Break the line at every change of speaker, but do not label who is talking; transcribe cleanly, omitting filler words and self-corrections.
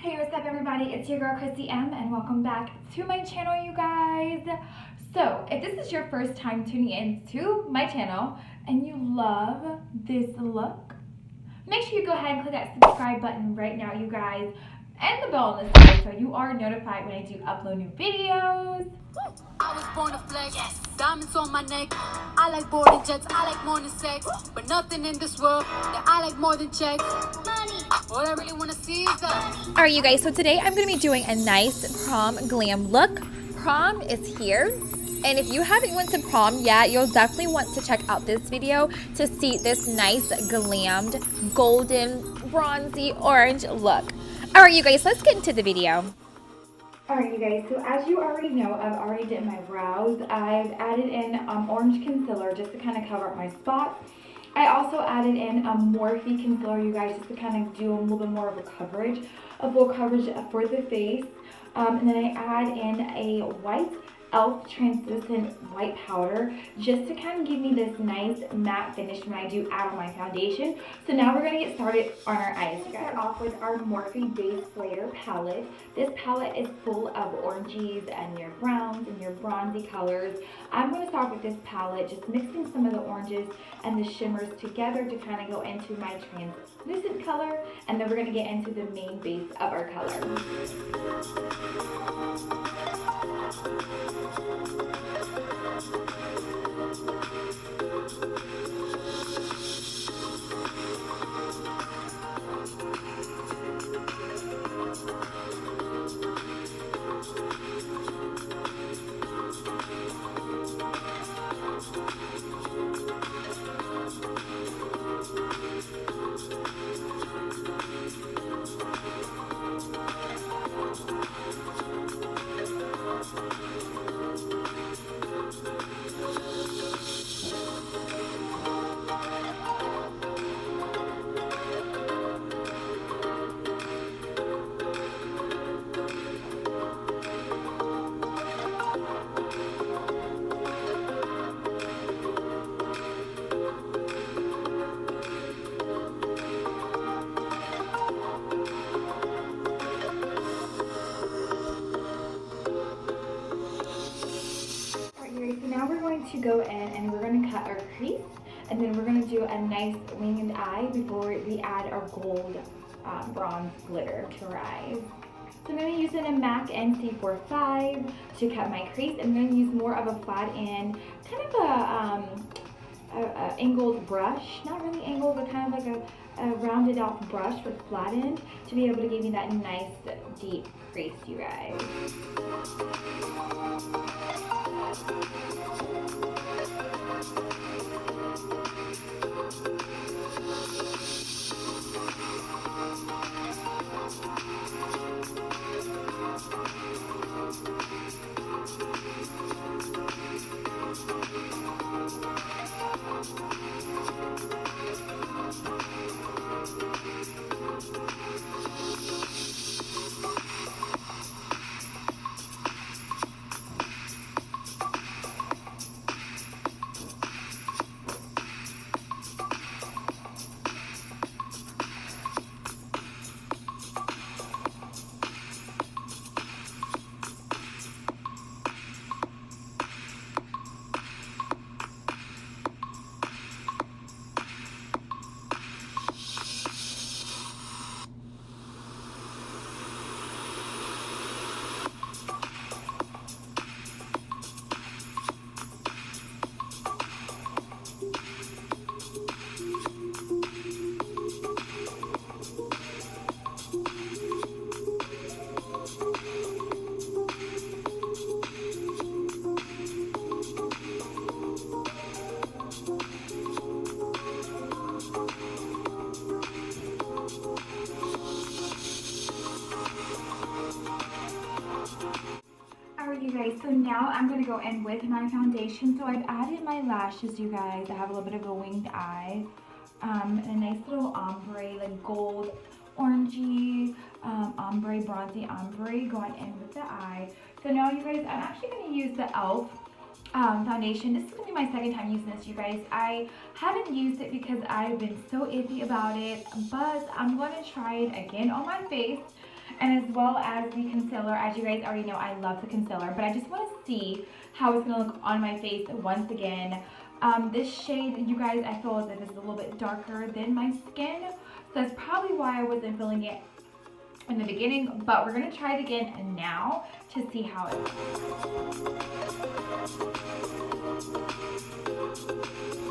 Hey, what's up everybody? It's your girl Chrissy M and welcome back to my channel, you guys. So, if this is your first time tuning in to my channel and you love this look, make sure you go ahead and click that subscribe button right now, you guys, and the bell on the side so you are notified when I do upload new videos.
I was born to flex, yes. Diamonds on my neck. I like boarding jets, I like more than sex. But nothing in this world that I like more than checks. Money. All I really want to see is the
Alright, you guys, so today I'm going to be doing a nice prom glam look. Prom is here. And if you haven't went to prom yet, you'll definitely want to check out this video to see this nice glammed, golden, bronzy, orange look. Alright, you guys, let's get into the video. Alright, you guys, so as you already know, I've already did my brows. I've added in orange concealer just to kind of cover up my spots. I also added in a Morphe concealer, you guys, just to kind of do a little bit more of a coverage, a full coverage for the face. And then I add in a white e.l.f. translucent white powder just to kind of give me this nice matte finish when I do add on my foundation. So now we're going to get started on our eyes. We're going to start off with our Morphe Base Layer palette. This palette is full of oranges and your browns and your bronzy colors. I'm going to start with this palette, just mixing some of the oranges and the shimmers together to kind of go into my translucent color, and then we're going to get into the main base of our color. Now we're going to go in and we're going to cut our crease, and then we're going to do a nice winged eye before we add our gold bronze glitter to our eyes. So I'm going to use a MAC NC45 to cut my crease. I'm going to use more of a flat end, kind of a angled brush, not really angled, but kind of like a rounded out brush with flat end to be able to give me that nice deep crease, you guys. You guys, so now I'm going to go in with my foundation. So I've added my lashes, you guys. I have a little bit of a winged eye, and a nice little ombre, like gold, orangey, ombre, bronzy ombre going in with the eye. So now, you guys, I'm actually going to use the e.l.f. foundation. This is going to be my second time using this, you guys. I haven't used it because I've been so iffy about it, but I'm going to try it again on my face And as well as the concealer. As you guys already know, I love the concealer, but I just want to see how it's going to look on my face once again. This shade, you guys, I feel as if it's a little bit darker than my skin. So that's probably why I wasn't feeling it in the beginning, but we're going to try it again now to see how it looks.